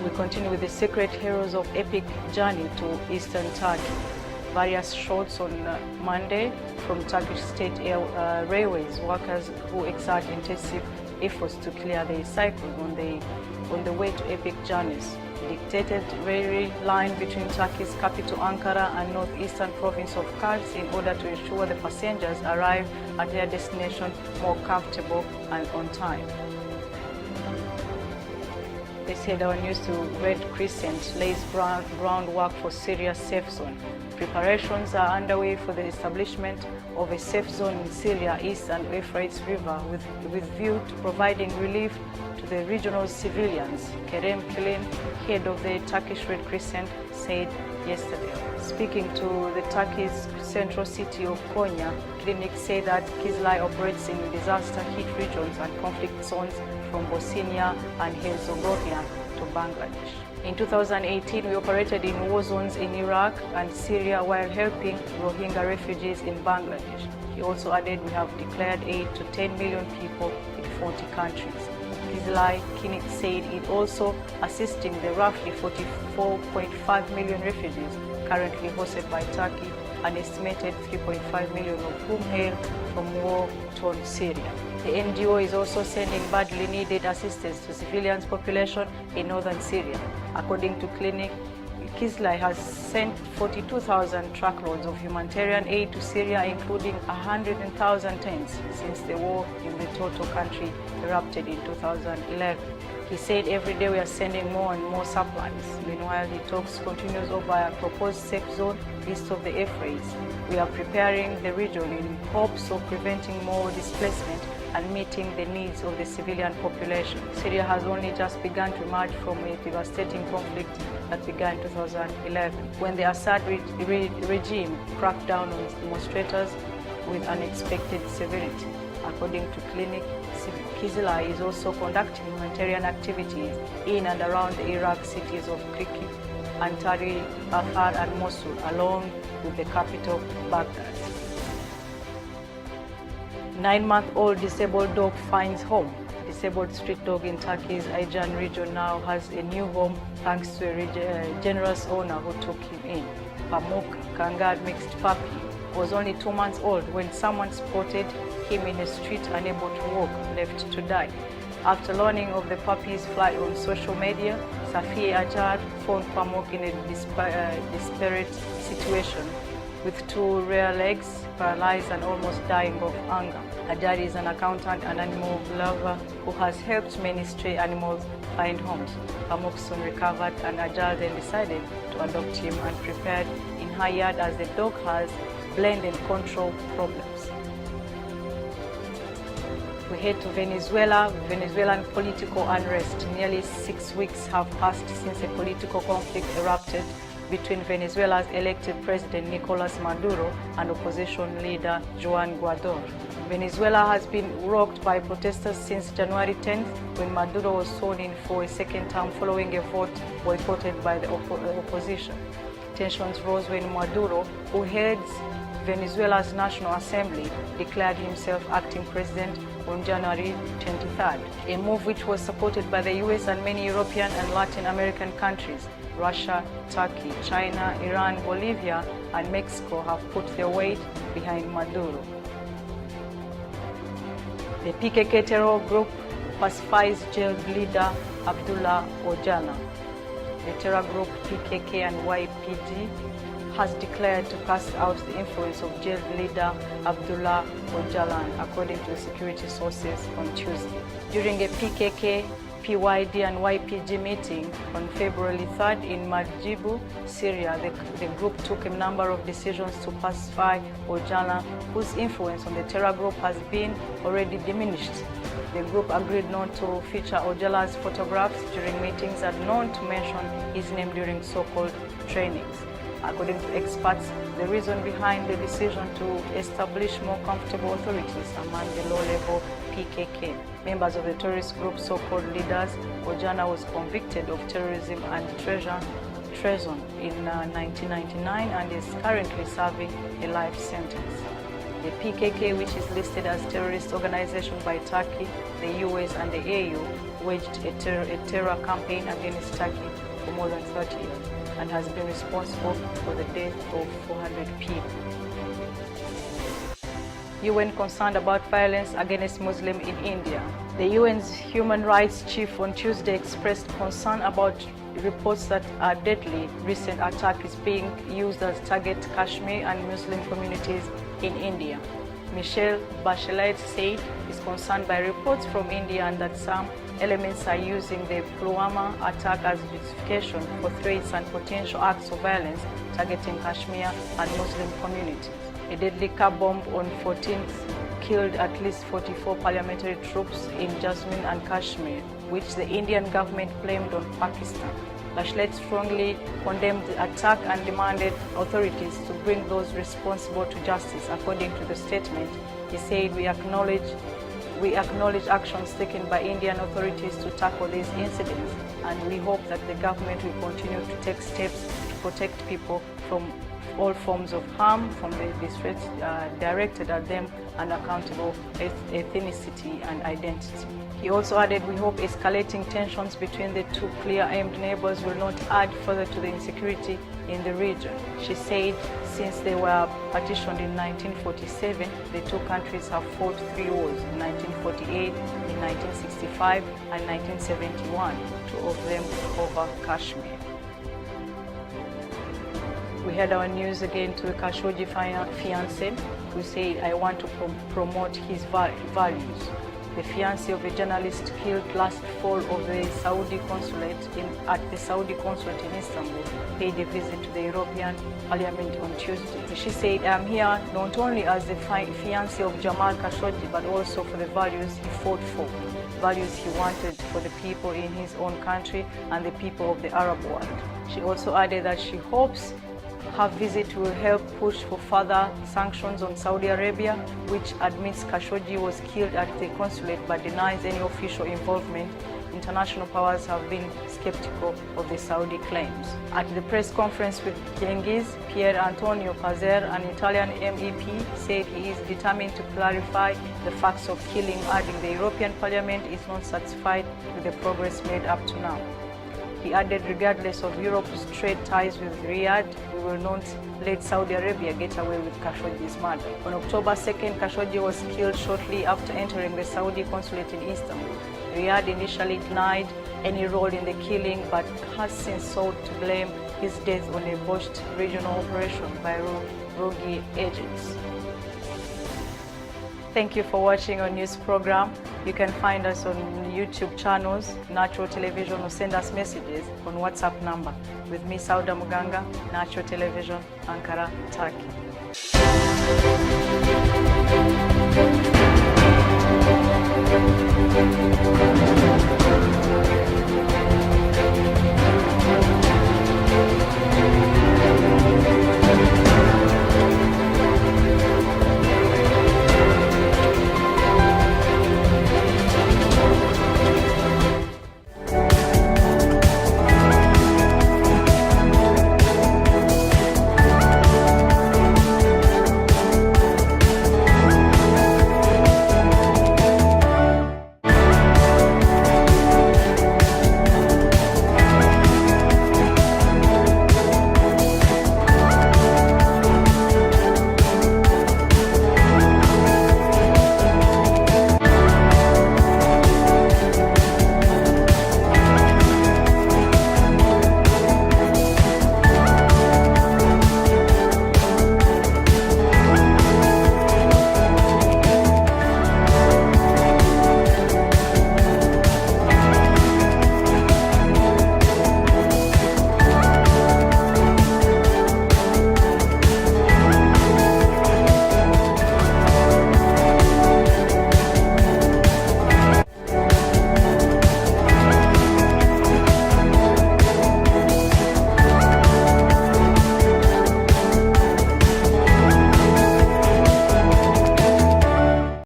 We continue with the secret heroes of epic journey to eastern Turkey. Various shots on Monday from Turkish State Railways workers who exert intensive efforts to clear the cycle on the way to epic journeys. The dictated railway line between Turkey's capital Ankara and northeastern province of Kars in order to ensure the passengers arrive at their destination more comfortable and on time. Let's head our news to Red Crescent lays groundwork for Syria's safe zone. Preparations are underway for the establishment of a safe zone in Syria east and Euphrates River with view to providing relief to the regional civilians, Kerem Kılın, head of the Turkish Red Crescent, said yesterday. Speaking to the Turkey's central city of Konya, Kılın said that Kizilay operates in disaster-hit regions and conflict zones from Bosnia and Herzegovina to Bangladesh. In 2018, we operated in war zones in Iraq and Syria while helping Rohingya refugees in Bangladesh. He also added we have declared aid to 10 million people in 40 countries. Kizilay said it also assisting the roughly 44.5 million refugees currently hosted by Turkey, an estimated 3.5 million of whom hail from war-torn Syria. The NGO is also sending badly needed assistance to civilian population in northern Syria. According to Clinic, Kizilay has sent 42,000 truckloads of humanitarian aid to Syria, including 100,000 tents since the war in the total country erupted in 2011. He said every day we are sending more and more supplies. Meanwhile, the talks continues over a proposed safe zone east of the Euphrates. We are preparing the region in hopes of preventing more displacement and meeting the needs of the civilian population. Syria has only just begun to emerge from a devastating conflict that began in 2011, when the Assad regime cracked down on demonstrators with unexpected severity. According to Clinic, Kizilay is also conducting humanitarian activities in and around the Iraq cities of Kirkuk, Antari, Afar, and Mosul, along with the capital, Baghdad. 9-month-old disabled dog finds home. Disabled street dog in Turkey's Aegean region now has a new home thanks to a generous owner who took him in. Pamuk, Kangar mixed puppy, was only 2 months old when someone spotted him in a street unable to walk, left to die. After learning of the puppy's flight on social media, Safi Ajar found Pamuk in a desperate situation with 2 rear legs, paralyzed and almost dying of hunger. Ajar is an accountant and animal lover who has helped many stray animals find homes. Pamuk soon recovered and Ajar then decided to adopt him and prepared in her yard as the dog has blend and control problems. We head to Venezuela. Venezuelan political unrest. Nearly 6 weeks have passed since a political conflict erupted between Venezuela's elected president Nicolas Maduro and opposition leader Juan Guaido. Venezuela has been rocked by protesters since January 10th, when Maduro was sworn in for a second term following a vote boycotted by the opposition. Tensions rose when Maduro, who heads Venezuela's National Assembly, declared himself acting president on January 23rd, a move which was supported by the US and many European and Latin American countries. Russia, Turkey, China, Iran, Bolivia, and Mexico have put their weight behind Maduro. The PKK terror group pacifies jailed leader Abdullah Öcalan. The terror group PKK and YPG has declared to cast out the influence of jailed leader Abdullah Öcalan, according to security sources on Tuesday. During a PKK, PYD and YPG meeting on February 3rd in Marjibu, Syria, the group took a number of decisions to pacify Öcalan, whose influence on the terror group has been already diminished. The group agreed not to feature Öcalan's photographs during meetings and not to mention his name during so-called trainings. According to experts, the reason behind the decision to establish more comfortable authorities among the low-level PKK members of the terrorist group's so-called leaders, Öcalan was convicted of terrorism and treason in 1999 and is currently serving a life sentence. The PKK, which is listed as a terrorist organization by Turkey, the US and the AU, waged a terror campaign against Turkey for more than 30 years and has been responsible for the death of 400 people. UN concerned about violence against Muslims in India. The UN's human rights chief on Tuesday expressed concern about reports that a deadly recent attack is being used as target Kashmir and Muslim communities in India. Michelle Bachelet said is concerned by reports from India and that some elements are using the Pulwama attack as justification for threats and potential acts of violence targeting Kashmir and Muslim communities. A deadly car bomb on 14th killed at least 44 parliamentary troops in Jasmine and Kashmir, which the Indian government blamed on Pakistan. Bachelet strongly condemned the attack and demanded authorities to bring those responsible to justice. According to the statement, he said, we acknowledge actions taken by Indian authorities to tackle these incidents, and we hope that the government will continue to take steps to protect people from all forms of harm, from the threats directed at them, and accountable ethnicity and identity. He also added, we hope escalating tensions between the two clear-aimed neighbors will not add further to the insecurity in the region. She said, since they were partitioned in 1947, the two countries have fought 3 wars, in 1948, in 1965, and 1971, 2 of them over Kashmir. We had our news again to the Khashoggi fiancé, who said, I want to promote his values. The fiancé of a journalist killed last fall of the Saudi consulate at the Saudi consulate in Istanbul paid a visit to the European Parliament on Tuesday. She said, I am here not only as the fiancé of Jamal Khashoggi, but also for the values he fought for, values he wanted for the people in his own country and the people of the Arab world. She also added that she hopes her visit will help push for further sanctions on Saudi Arabia, which admits Khashoggi was killed at the consulate but denies any official involvement. International powers have been skeptical of the Saudi claims. At the press conference with Cengiz, Pier Antonio Pazer, an Italian MEP, said he is determined to clarify the facts of killing, adding the European Parliament is not satisfied with the progress made up to now. He added, regardless of Europe's trade ties with Riyadh, we will not let Saudi Arabia get away with Khashoggi's murder. On October 2nd, Khashoggi was killed shortly after entering the Saudi consulate in Istanbul. Riyadh initially denied any role in the killing, but has since sought to blame his death on a botched regional operation by rogue agents. Thank you for watching our news program. You can find us on YouTube channels, Natural Television, or send us messages on WhatsApp number. With me, Sauda Muganga, Natural Television, Ankara, Turkey.